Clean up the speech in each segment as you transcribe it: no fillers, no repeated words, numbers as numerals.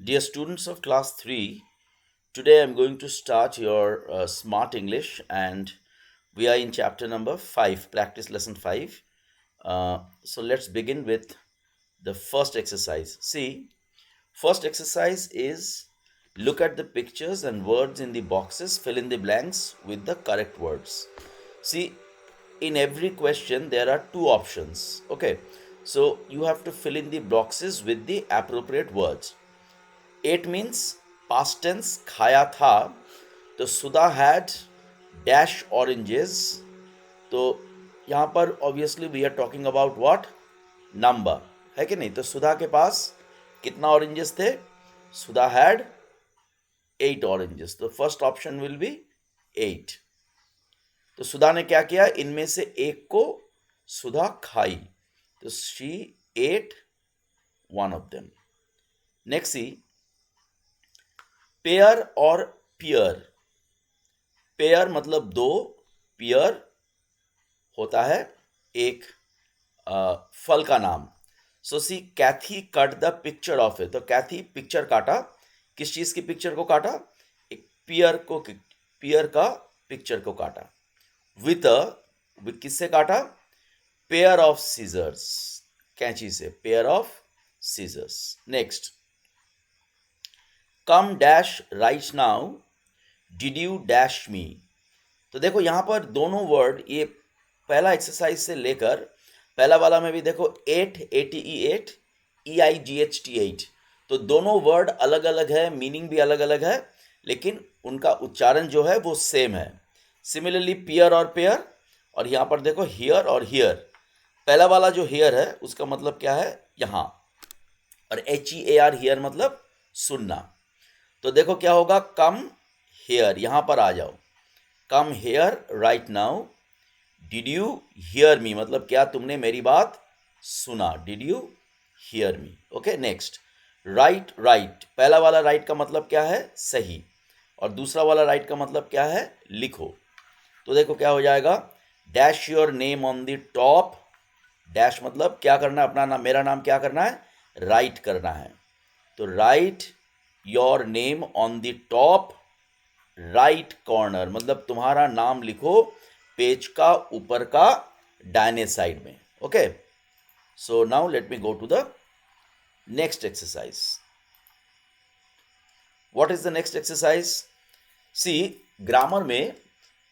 Dear students of class 3, today I'm going to start your Smart English, and we are in chapter number 5, practice lesson 5. So let's begin with the first exercise. See, first exercise is look at the pictures and words in the boxes, fill in the blanks with the correct words. See, in every question there are two options. Okay, so you have to fill in the boxes with the appropriate words. It means past tense खाया था तो सुधा had dash oranges. तो यहाँ पर obviously we are talking about what number है कि नहीं. तो सुधा के पास कितना ऑरेंजेस थे. सुधा हैड 8 ऑरेंजेस. तो फर्स्ट ऑप्शन विल बी 8. तो सुधा ने क्या किया, इनमें से एक को सुधा खाई. तो she ate one of them. Next C, pair और पियर. पेयर मतलब दो, पियर होता है एक फल का नाम. So see Kathy cut the picture of it. तो कैथी पिक्चर काटा. किस चीज की पिक्चर को काटा. एक पियर का पिक्चर को काटा. विथ किससे काटा. पेयर ऑफ सीजर्स, कैंची से. Pair of scissors. Next, come dash right now did you dash me. तो देखो यहाँ पर दोनों वर्ड, ये पहला एक्सरसाइज से लेकर पहला वाला में भी देखो 8 ATE 8 EIGHT 8. तो दोनों वर्ड अलग अलग है, मीनिंग भी अलग अलग है, लेकिन उनका उच्चारण जो है वो सेम है. सिमिलरली पियर और पेयर. और यहाँ पर देखो हियर और हियर. पहला वाला जो हियर है उसका मतलब क्या है, यहाँ. और HEAR हियर मतलब सुनना. तो देखो क्या होगा, कम हेयर, यहां पर आ जाओ. Come here right now. Did you hear me मतलब क्या तुमने मेरी बात सुना. Did you hear me. Okay. Next, right right. पहला वाला राइट का मतलब क्या है, सही. और दूसरा वाला राइट का मतलब क्या है, लिखो. तो देखो क्या हो जाएगा, dash your name on the top. Dash मतलब क्या करना है, अपना नाम, मेरा नाम क्या करना है, राइट करना है. तो right your name on the top right corner मतलब तुम्हारा नाम लिखो पेज का ऊपर का दाहिने साइड में. Okay. So now let me go to the next exercise. What is the next exercise. C, grammar में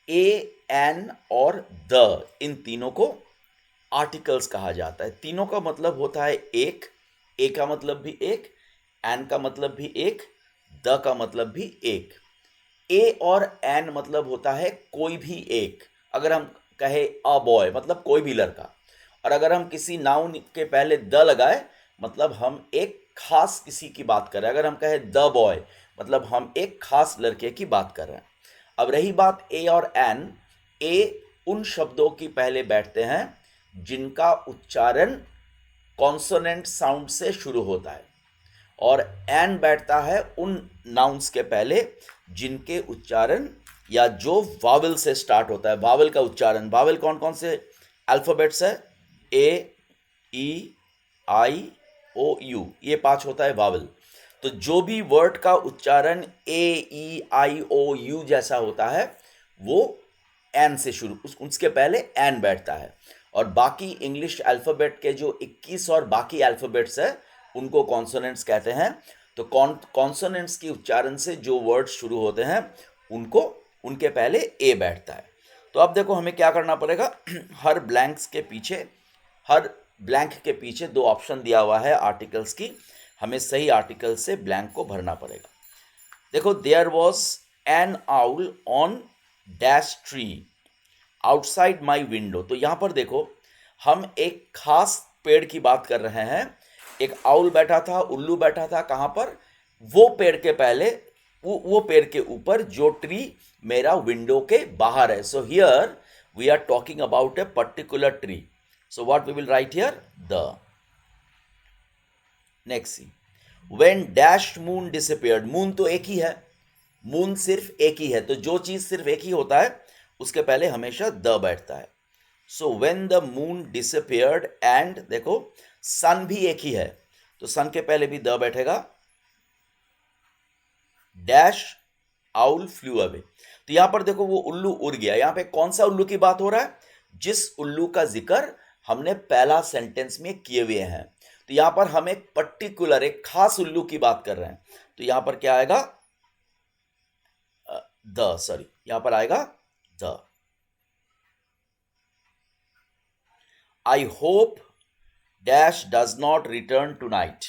ए, एन और द, इन तीनों को आर्टिकल्स कहा जाता है. तीनों का मतलब होता है एक. ए का मतलब भी एक, एन का मतलब भी एक, द का मतलब भी एक. ए और एन मतलब होता है कोई भी एक. अगर हम कहे अ बॉय मतलब कोई भी लड़का. और अगर हम किसी नाउन के पहले द लगाए मतलब हम एक खास किसी की बात कर रहे हैं. अगर हम कहे द बॉय मतलब हम एक खास लड़के की बात कर रहे हैं. अब रही बात ए और एन. ए उन शब्दों की पहले बैठते हैं जिनका उच्चारण कॉन्सोनेंट साउंड से शुरू होता है. और एन बैठता है उन नाउन्स के पहले जिनके उच्चारण या जो वावल से स्टार्ट होता है. वावल का उच्चारण, वावल कौन कौन से अल्फाबेट्स है, ए, ई, आई, ओ, यू, ये 5 होता है वावल. तो जो भी वर्ड का उच्चारण ए, ई, आई, ओ, यू जैसा होता है वो एन से शुरू, उसके पहले एन बैठता है. और बाकी इंग्लिश अल्फाबेट के जो 21 और बाकी अल्फाबेट्स है उनको कॉन्सोनेंट्स कहते हैं. तो कॉन्सोनेंट्स की उच्चारण से जो वर्ड शुरू होते हैं उनको, उनके पहले ए बैठता है. तो अब देखो हमें क्या करना पड़ेगा. हर ब्लैंक के पीछे 2 ऑप्शन दिया हुआ है आर्टिकल्स की. हमें सही आर्टिकल से ब्लैंक को भरना पड़ेगा. देखो, there was an owl on dash tree outside my window. तो यहां पर देखो हम एक खास पेड़ की बात कर रहे हैं. एक आउल बैठा था, उल्लू बैठा था. कहां पर, वो पेड़ के पहले, वो पेड़ के ऊपर जो ट्री मेरा विंडो के बाहर है. So here we are talking about a particular tree. So what we will write here, the. Next C, when dash moon disappeared. Moon तो एक ही है, मून सिर्फ एक ही है. तो जो चीज सिर्फ एक ही होता है उसके पहले हमेशा द बैठता है. So when the moon disappeared. And देखो सन भी एक ही है तो सन के पहले भी द बैठेगा. Dash owl flu away. तो यहां पर देखो वो उल्लू उड़ गया। यहां पे कौन सा उल्लू की बात हो रहा है? जिस उल्लू का जिक्र हमने पहला सेंटेंस में किए हुए हैं। तो यहां पर हम एक पर्टिकुलर, एक खास उल्लू की बात कर रहे हैं। तो यहां पर क्या आएगा? यहां पर आएगा the. I hope dash does not return tonight.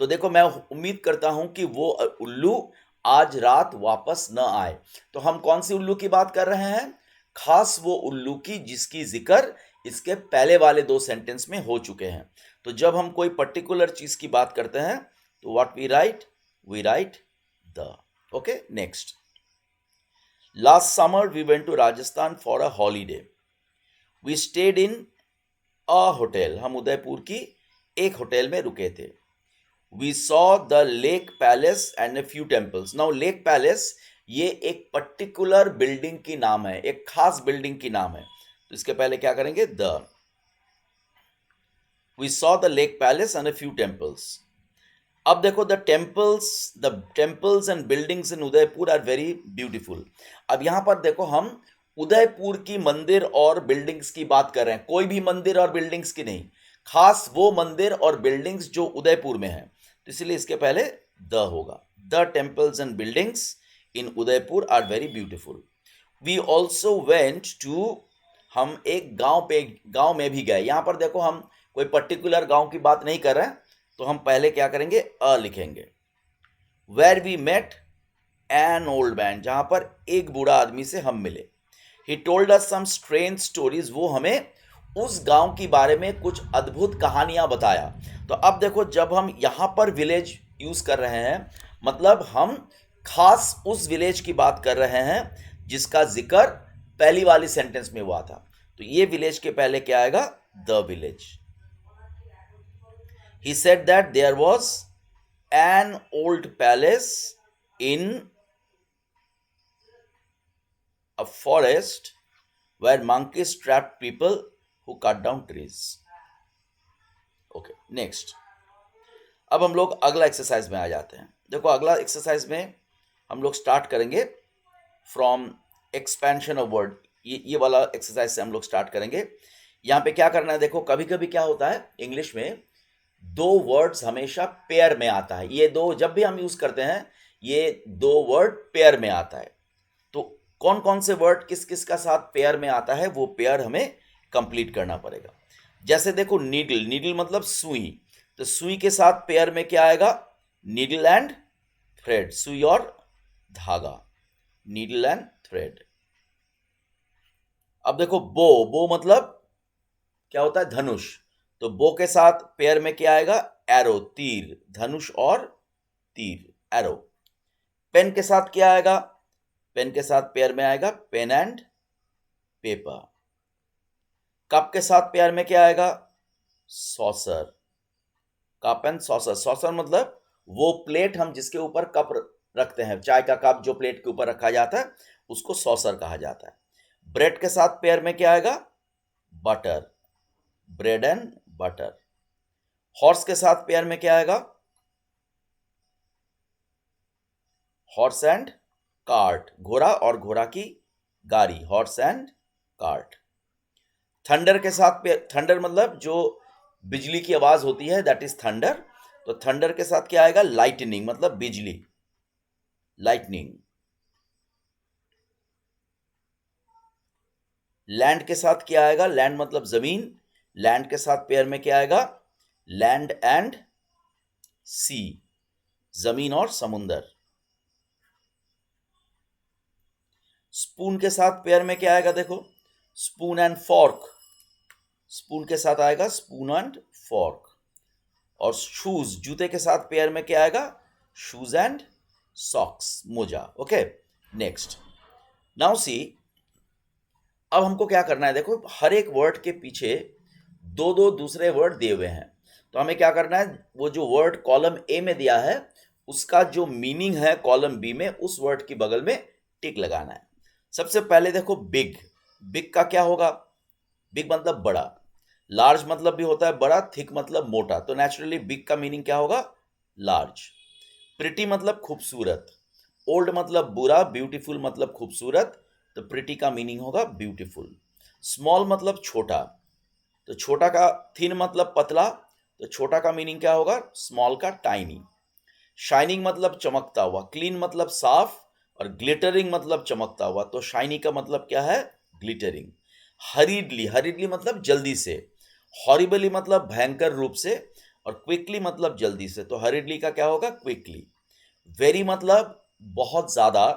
तो देखो मैं उम्मीद करता हूं कि वो उल्लू आज रात वापस न आए। तो हम कौन सी उल्लू की बात कर रहे हैं? खास वो उल्लू की जिसकी जिक्र इसके पहले वाले दो सेंटेंस में हो चुके हैं। तो जब हम कोई पर्टिकुलर चीज की बात करते हैं तो what we write the. Okay, next. Last summer we went to Rajasthan for a holiday. We stayed in a hotel. हम उदयपुर की एक होटल में रुके थे। We saw the lake palace and a few temples. Now lake palace ये एक particular building की नाम है, एक खास बिल्डिंग की नाम है। तो इसके पहले क्या करेंगे? The. We saw the lake palace and a few temples. अब देखो the temples and buildings in Udaipur are very beautiful. अब यहां पर देखो हम उदयपुर की मंदिर और बिल्डिंग्स की बात कर रहे हैं, कोई भी मंदिर और बिल्डिंग्स की नहीं, खास वो मंदिर और बिल्डिंग्स जो उदयपुर में है। तो इसलिए इसके पहले द होगा। The temples and buildings in Udaipur are very beautiful. We also went to. हम एक गांव में भी गए। यहां पर देखो हम कोई पर्टिकुलर गांव की बात नहीं कर रहे हैं, तो हम पहले क्या करेंगे? अ लिखेंगे। Where we met an old man. जहां पर एक बूढ़ा आदमी से हम मिले। He told us some strange stories. वो हमें उस गांव के बारे में कुछ अद्भुत कहानियां बताया। तो अब देखो जब हम यहां पर विलेज यूज कर रहे हैं, मतलब हम खास उस विलेज की बात कर रहे हैं जिसका जिक्र पहली वाली सेंटेंस में हुआ था। तो ये विलेज के पहले क्या आएगा? The village. He said that there was an old palace in a forest where monkeys trapped people who cut down trees. Okay, next. अब हम लोग अगला एक्सरसाइज में आ जाते हैं। देखो अगला एक्सरसाइज में हम लोग स्टार्ट करेंगे फ्रॉम एक्सपेंशन ऑफ वर्ड। ये वाला एक्सरसाइज से हम लोग स्टार्ट करेंगे। यहाँ पे क्या करना है? देखो कभी कभी क्या होता है इंग्लिश में, दो वर्ड्स हमेशा पेयर में आता है। ये दो जब भी हम यूज करते हैं, ये दो वर्ड पेयर में आता है। तो कौन कौन से वर्ड किस किस का साथ पेयर में आता है, वो पेयर हमें कंप्लीट करना पड़ेगा। जैसे देखो नीडल। नीडल मतलब सुई। तो सुई के साथ पेयर में क्या आएगा? Needle and thread. सुई और धागा, नीडल एंड थ्रेड। अब देखो बो। बो मतलब क्या होता है? धनुष। तो बो के साथ पेयर में क्या आएगा? एरो, तीर। धनुष और तीर, एरो। पेन के साथ क्या आएगा? पेन के साथ पेयर में आएगा पेन एंड पेपर। कप के साथ पेयर में क्या आएगा? Saucer, cup and saucer. Saucer मतलब वो प्लेट हम जिसके ऊपर कप रखते हैं, चाय का कप जो प्लेट के ऊपर रखा जाता है उसको सॉसर कहा जाता है। ब्रेड के साथ पेयर में क्या आएगा? Butter, bread and butter. Horse के साथ पेयर में क्या आएगा? हॉर्स एंड कार्ट, घोड़ा और घोड़ा की गाड़ी, हॉर्स एंड कार्ट। थंडर के साथ थंडर मतलब जो बिजली की आवाज होती है, दैट इज थंडर। तो थंडर के साथ क्या आएगा? लाइटनिंग मतलब बिजली, लाइटनिंग। लैंड के साथ क्या आएगा? लैंड मतलब जमीन। लैंड के साथ पेयर में क्या आएगा? लैंड एंड सी, जमीन और समुंदर। स्पून के साथ पेयर में क्या आएगा? देखो स्पून एंड फॉर्क। स्पून के साथ आएगा स्पून एंड फॉर्क। और शूज, जूते के साथ पेयर में क्या आएगा? शूज एंड सॉक्स, मोजा। Okay, next. नाउ सी, अब हमको क्या करना है? देखो हर एक वर्ड के पीछे दो दो दूसरे वर्ड दिए हुए हैं। तो हमें क्या करना है? वो जो वर्ड कॉलम ए में दिया है उसका जो मीनिंग है कॉलम बी में, उस वर्ड की बगल में टिक लगाना है। सबसे पहले देखो बिग। बिग का क्या होगा? बिग मतलब बड़ा। लार्ज मतलब भी होता है बड़ा, थिक मतलब मोटा। तो नेचुरली बिग का मीनिंग क्या होगा? लार्ज। प्रिटी मतलब खूबसूरत। ओल्ड मतलब बुरा, ब्यूटीफुल मतलब खूबसूरत, तो प्रिटी का मीनिंग होगा ब्यूटीफुल। स्मॉल मतलब छोटा, तो छोटा का थिन मतलब पतला, तो छोटा का मीनिंग क्या होगा? स्मॉल का टाइनी। शाइनिंग मतलब चमकता हुआ, क्लीन मतलब साफ, और ग्लिटरिंग मतलब चमकता हुआ, तो शाइनी का मतलब क्या है? ग्लिटरिंग। हरीडली, हरीडली मतलब जल्दी से। हॉरिबली मतलब भयंकर रूप से, और क्विकली मतलब जल्दी से, तो हरीडली का क्या होगा? क्विकली। वेरी मतलब बहुत ज्यादा,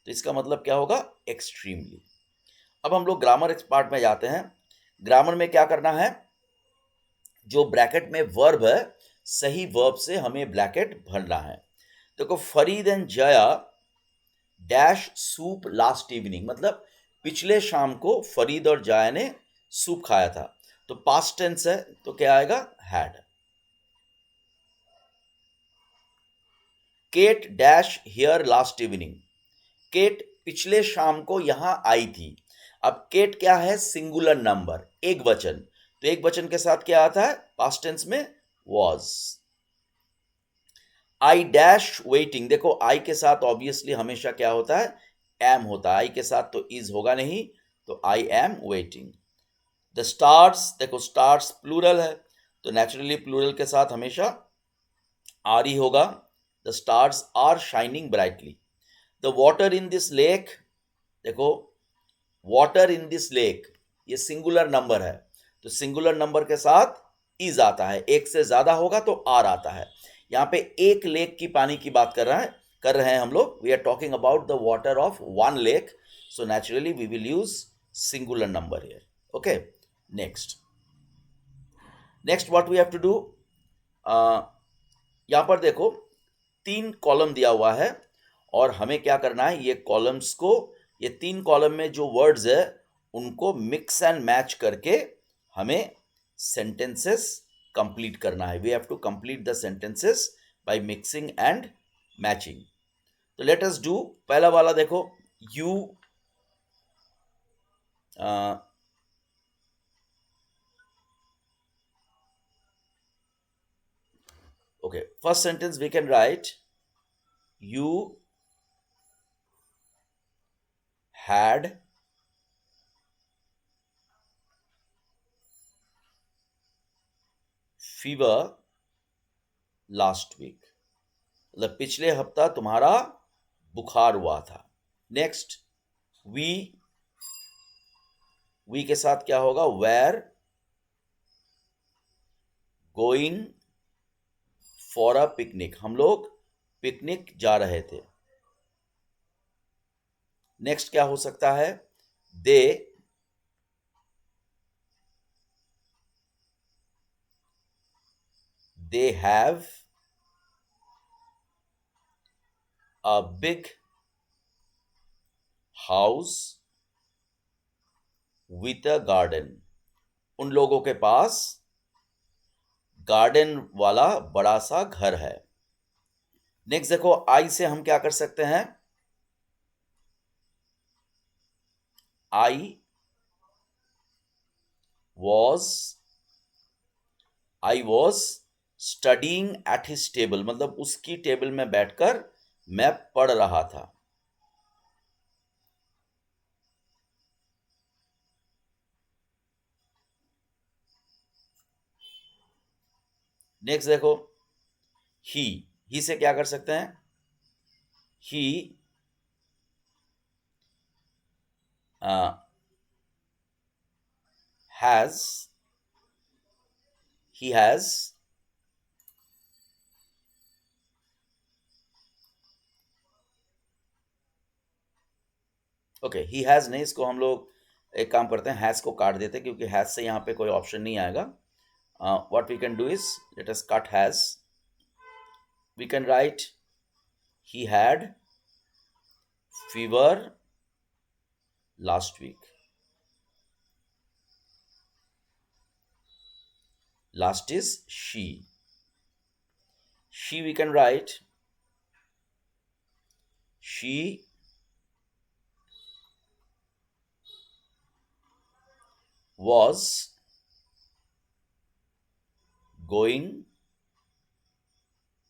तो इसका मतलब क्या होगा? एक्सट्रीमली। अब हम लोग ग्रामर पार्ट में जाते हैं। ग्रामर में क्या करना है? जो ब्रैकेट में वर्ब है, सही वर्ब से हमें ब्रैकेट भरना है। देखो, Farid and Jaya dash soup last evening, मतलब पिछले शाम को फरीद और जया ने सूप खाया था, तो पास्ट टेंस है, तो क्या आएगा? Had. Kate dash here last evening, Kate पिछले शाम को यहां आई थी। अब केट क्या है? सिंगुलर नंबर, एक वचन, तो एक वचन के साथ क्या आता है? पास्ट टेंस में वॉज। आई डैश वेटिंग, देखो आई के साथ ऑब्वियसली हमेशा क्या होता है? एम होता है, आई के साथ तो इज होगा नहीं, तो I am waiting. The stars, देखो स्टार्स प्लूरल है, तो नेचुरली प्लूरल के साथ हमेशा आर ही होगा। The stars are shining brightly. The water in this lake, देखो वाटर इन दिस लेक, ये सिंगुलर नंबर है, तो सिंगुलर नंबर के साथ इज आता है, एक से ज्यादा होगा तो आर आता है। यहाँ पे एक लेक की पानी की बात कर रहे हैं हम लोग। We are talking about the water of one lake, so naturally we will use singular number here. Okay, next. Next what we have to do, यहाँ पर देखो तीन कॉलम दिया हुआ है, और हमें क्या करना है? ये कॉलम्स को, ये तीन कॉलम में जो वर्ड्स है उनको मिक्स एंड मैच करके हमें सेंटेंसेस कंप्लीट करना है। We have to complete the sentences by mixing and matching. तो लेट अस डू। पहला वाला देखो, you, okay, first sentence we can write you had fever last week, मतलब पिछले हफ्ता तुम्हारा बुखार हुआ था। नेक्स्ट, वी, वी के साथ क्या होगा? Were going for a picnic, हम लोग पिकनिक जा रहे थे। नेक्स्ट क्या हो सकता है? They they have a big house with a garden, उन लोगों के पास गार्डन वाला बड़ा सा घर है। नेक्स्ट देखो, आई से हम क्या कर सकते हैं? I was I was studying at his table, मतलब उसकी टेबल में बैठकर मैं पढ़ रहा था। नेक्स्ट देखो, ही से क्या कर सकते हैं? He has he has okay, he has नहीं, इसको हम लोग एक काम करते हैं, हैज को काट देते हैं, क्योंकि हैज से यहाँ पे कोई ऑप्शन नहीं आएगा। What we can do is, let us cut has. We can write he had fever last week. Last is she we can write she was going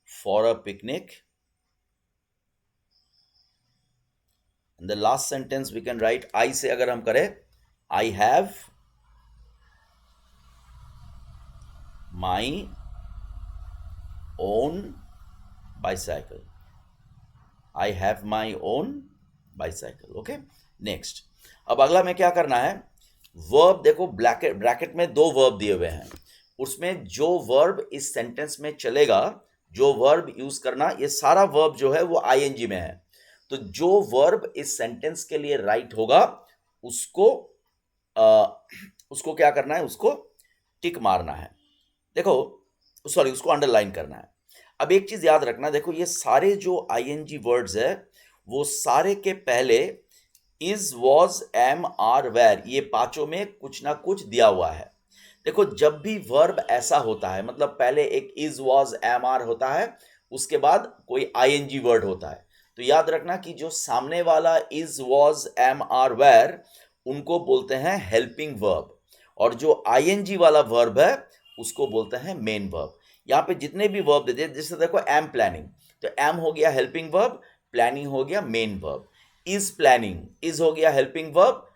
for a picnic in the last sentence we can write I से अगर हम करें, I have my own bicycle, I have my own bicycle. Okay, next. अब अगला में क्या करना है, वर्ब देखो, ब्रैकेट में दो वर्ब दिए हुए हैं, उसमें जो वर्ब इस सेंटेंस में चलेगा, जो वर्ब यूज करना, ये सारा वर्ब जो है वो आईएनजी में है। तो जो वर्ब इस सेंटेंस के लिए राइट होगा उसको उसको क्या करना है, उसको टिक मारना है, देखो सॉरी, उसको अंडरलाइन करना है। अब एक चीज याद रखना, देखो ये सारे जो आईएनजी वर्ड्स है वो सारे के पहले is, was, am, are, were, ये पांचों में कुछ ना कुछ दिया हुआ है। देखो जब भी वर्ब ऐसा होता है, मतलब पहले एक इज, वॉज, एम, आर होता है, उसके बाद कोई आईएनजी वर्ड होता है, तो याद रखना कि जो सामने वाला is, was, am, are, were, उनको बोलते हैं हेल्पिंग वर्ब, और जो आईएनजी वाला वर्ब है उसको बोलते हैं मेन वर्ब। यहाँ पे जितने भी वर्ब देते हैं, जैसे देखो एम प्लानिंग, तो एम हो गया हेल्पिंग वर्ब, प्लानिंग हो गया main verb, is planning, is हो गया हेल्पिंग वर्ब,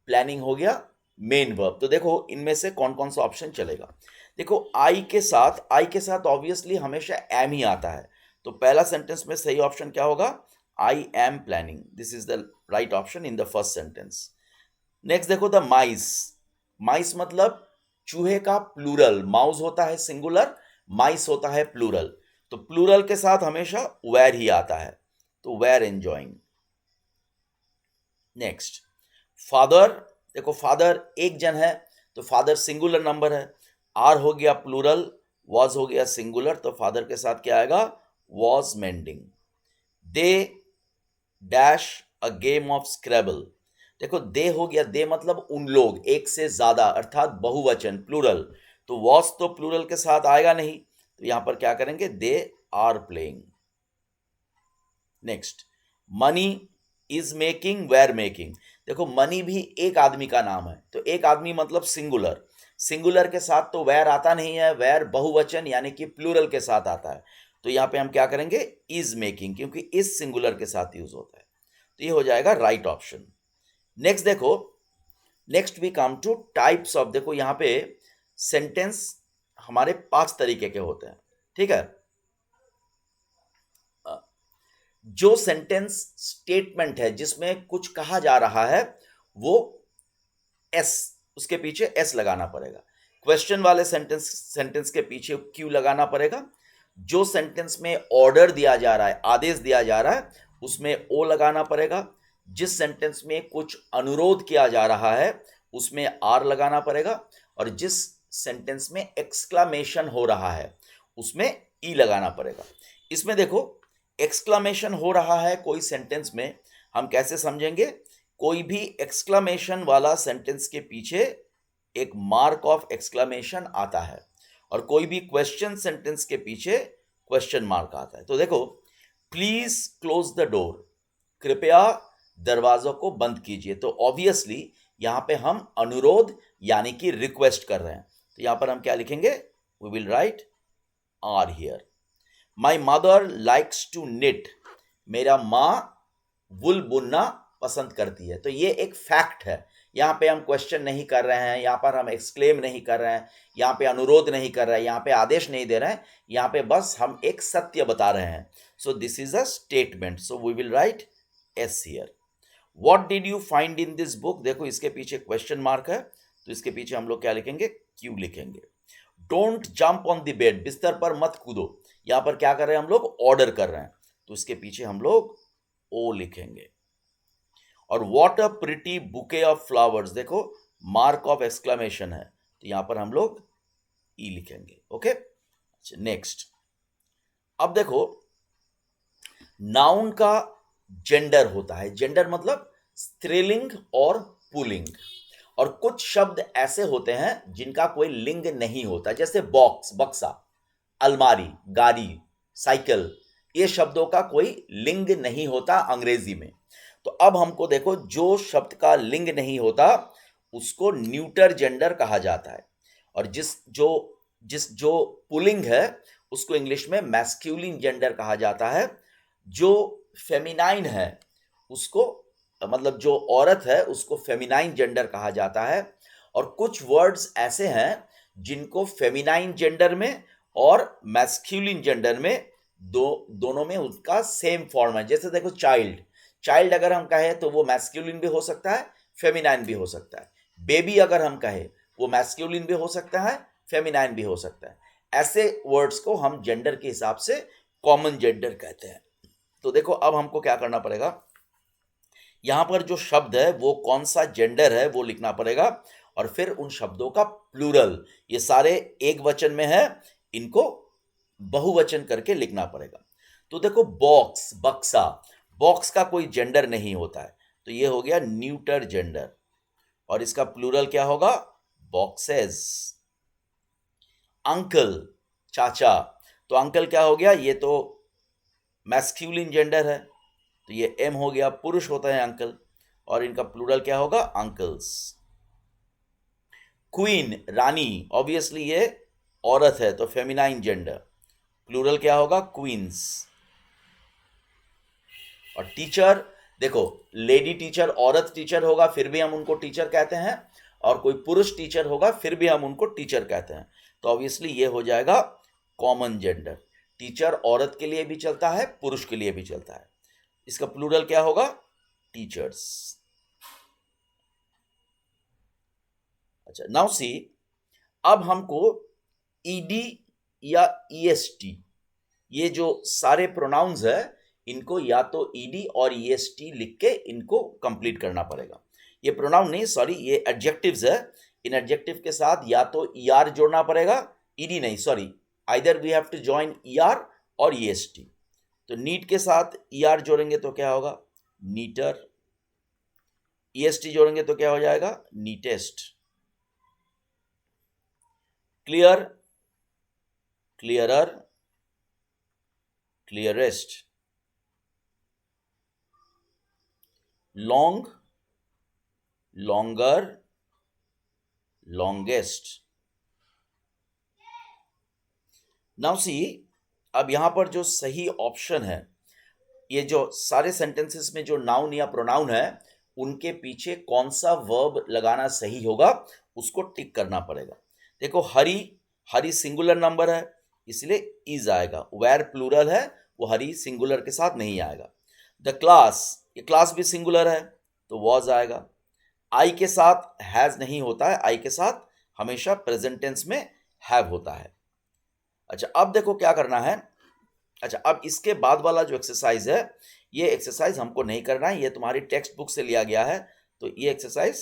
प्लानिंग हो गया मेन वर्ब। तो देखो इनमें से कौन कौन सा ऑप्शन चलेगा। देखो आई के साथ ऑब्वियसली हमेशा एम ही आता है, तो पहला सेंटेंस में सही ऑप्शन क्या होगा, I am planning, this is the right option in the first sentence. Next देखो द माइस, माइस मतलब चूहे का प्लूरल, माउस होता है सिंगुलर, माइस होता है प्लूरल, तो प्लूरल के साथ हमेशा वेर ही आता है, तो वेर एंजॉइंग। नेक्स्ट फादर, देखो फादर एक जन है तो फादर सिंगुलर नंबर है, आर हो गया प्लूरल, वॉज हो गया सिंगुलर, तो फादर के साथ क्या आएगा, was mending. They dash a game of Scrabble, देखो दे हो गया, दे मतलब उन लोग, एक से ज्यादा अर्थात बहुवचन प्लूरल, तो वॉज तो प्लूरल के साथ आएगा नहीं, तो यहां पर क्या करेंगे, they are playing. Next money is making, were making, देखो मनी भी एक आदमी का नाम है, तो एक आदमी मतलब सिंगुलर, सिंगुलर के साथ तो वेर आता नहीं है, वेर बहुवचन यानी कि प्लूरल के साथ आता है, तो यहां पे हम क्या करेंगे, इज मेकिंग, क्योंकि इज सिंगुलर के साथ यूज होता है, तो ये हो जाएगा राइट ऑप्शन। नेक्स्ट देखो, next we come to types of, देखो यहां पे सेंटेंस हमारे 5 तरीके के होते हैं, ठीक है। जो सेंटेंस स्टेटमेंट है जिसमें कुछ कहा जा रहा है, वो एस, उसके पीछे एस लगाना पड़ेगा। क्वेश्चन वाले सेंटेंस के पीछे क्यू लगाना पड़ेगा। जो सेंटेंस में ऑर्डर दिया जा रहा है, आदेश दिया जा रहा है, उसमें ओ लगाना पड़ेगा। जिस सेंटेंस में कुछ अनुरोध किया जा रहा है उसमें आर लगाना पड़ेगा, और जिस सेंटेंस में एक्सक्लामेशन हो रहा है उसमें ई लगाना पड़ेगा। इसमें देखो एक्सक्लामेशन हो रहा है कोई सेंटेंस में, हम कैसे समझेंगे, कोई भी एक्सक्लामेशन वाला सेंटेंस के पीछे एक मार्क ऑफ एक्सक्लामेशन आता है, और कोई भी क्वेश्चन सेंटेंस के पीछे क्वेश्चन मार्क आता है। तो देखो प्लीज क्लोज द डोर, कृपया दरवाजों को बंद कीजिए, तो ऑब्वियसली यहां पे हम अनुरोध यानी कि रिक्वेस्ट कर रहे हैं, तो यहां पर हम क्या लिखेंगे, we will write are here. My mother likes to knit, मेरा माँ वुल बुनना पसंद करती है, तो ये एक फैक्ट है, यहाँ पे हम क्वेश्चन नहीं कर रहे हैं, यहाँ पर हम एक्सक्लेम नहीं कर रहे हैं, यहाँ पे अनुरोध नहीं कर रहे हैं, यहाँ पे आदेश नहीं दे रहे हैं, यहाँ पे बस हम एक सत्य बता रहे हैं। So this is a statement, so we will write S here. What did you find in this book, देखो इसके पीछे क्वेश्चन मार्क है, तो इसके पीछे हम लोग क्या लिखेंगे, क्यू लिखेंगे। Don't jump on the bed, बिस्तर पर मत कूदो, यहां पर क्या कर रहे हैं हम लोग, ऑर्डर कर रहे हैं, तो इसके पीछे हम लोग ओ लिखेंगे। और what a pretty bouquet of flowers, देखो मार्क ऑफ एक्सक्लेमेशन है, तो यहां पर हम लोग ई लिखेंगे। Okay, next. अब देखो नाउन का जेंडर होता है, जेंडर मतलब स्त्रीलिंग और पुल्लिंग, और कुछ शब्द ऐसे होते हैं जिनका कोई लिंग नहीं होता, जैसे बॉक्स, बक्सा, अलमारी, गाड़ी, साइकिल, ये शब्दों का कोई लिंग नहीं होता अंग्रेजी में। तो अब हमको देखो, जो शब्द का लिंग नहीं होता उसको न्यूटर जेंडर कहा जाता है, और जिस जो पुल्लिंग है उसको इंग्लिश में मैस्कुलिन जेंडर कहा जाता है, जो फेमिनाइन है उसको मतलब जो औरत है उसको फेमिनाइन जेंडर कहा जाता है, और कुछ वर्ड्स ऐसे हैं जिनको फेमिनाइन जेंडर में और मैस्कुलिन जेंडर में दोनों में उसका सेम फॉर्म है। जैसे देखो चाइल्ड, चाइल्ड अगर हम कहें तो वो मैस्कुलिन भी हो सकता है, फेमिनाइन भी हो सकता है। बेबी अगर हम कहें वो मैस्कुलिन भी हो सकता है, फेमिनाइन भी हो सकता है। ऐसे वर्ड्स को हम जेंडर के हिसाब से कॉमन जेंडर कहते हैं। तो देखो अब हमको क्या करना पड़ेगा, यहाँ पर जो शब्द है वो कौन सा जेंडर है वो लिखना पड़ेगा, और फिर उन शब्दों का प्लूरल, ये सारे एक वचन में है, इनको बहुवचन करके लिखना पड़ेगा। तो देखो बॉक्स, बक्सा, बॉक्स का कोई जेंडर नहीं होता है, तो ये हो गया न्यूटर जेंडर, और इसका प्लूरल क्या होगा, बॉक्सेस। अंकल, चाचा, तो अंकल क्या हो गया, ये तो मैस्कुलिन जेंडर है, तो ये एम हो गया, पुरुष होता है अंकल, और इनका प्लूरल क्या होगा, अंकल्स। क्वीन, रानी, ऑब्वियसली ये औरत है तो फेमिनाइन जेंडर, प्लूरल क्या होगा, क्वींस। और टीचर, देखो लेडी टीचर, औरत टीचर होगा फिर भी हम उनको टीचर कहते हैं, और कोई पुरुष टीचर होगा फिर भी हम उनको टीचर कहते हैं, तो ऑब्वियसली ये हो जाएगा कॉमन जेंडर। टीचर औरत के लिए भी चलता है, पुरुष के लिए भी चलता है, इसका प्लूरल क्या होगा, टीचर्स। अच्छा नाउ सी, अब हमको ईडी या ईएसटी, ये जो सारे प्रोनाउंस है इनको या तो ईडी और ईएसटी लिख के इनको कंप्लीट करना पड़ेगा। ये प्रोनाउन नहीं, सॉरी, ये एडजेक्टिव्स है, इन एडजेक्टिव के साथ या तो ईआर जोड़ना पड़ेगा, ईडी नहीं, sorry, either we have to join ER और ईएसटी। तो नीट के साथ ईआर जोड़ेंगे तो क्या होगा, नीटर, ईएसटी जोड़ेंगे तो क्या हो जाएगा, neatest. Clear, clearer, clearest. Long, longer, longest. Now see, अब यहां पर जो सही ऑप्शन है, ये जो सारे सेंटेंसेस में जो नाउन या प्रोनाउन है उनके पीछे कौन सा वर्ब लगाना सही होगा उसको टिक करना पड़ेगा। देखो हरी, हरी सिंगुलर नंबर है इसलिए इज आएगा, वेयर प्लूरल है वो हरी सिंगुलर के साथ नहीं आएगा। द क्लास, ये क्लास भी सिंगुलर है तो वॉज आएगा। आई के साथ हैज नहीं होता है, आई के साथ हमेशा प्रेजेंट टेंस में हैव होता है। अच्छा अब देखो क्या करना है, अच्छा अब इसके बाद वाला जो एक्सरसाइज है, ये एक्सरसाइज हमको नहीं करना है, ये तुम्हारी टेक्स्ट बुक से लिया गया है, तो ये एक्सरसाइज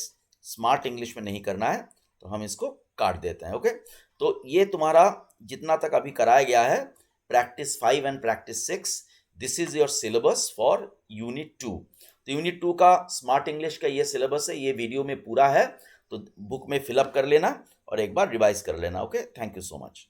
स्मार्ट इंग्लिश में नहीं करना है, तो हम इसको काट देते हैं। ओके, तो ये तुम्हारा जितना तक अभी कराया गया है, practice 5 and practice 6, this is your syllabus for unit 2। तो यूनिट 2 का स्मार्ट इंग्लिश का ये सिलेबस है, ये वीडियो में पूरा है, तो बुक में फिलअप कर लेना और एक बार रिवाइज कर लेना। Okay, thank you so much.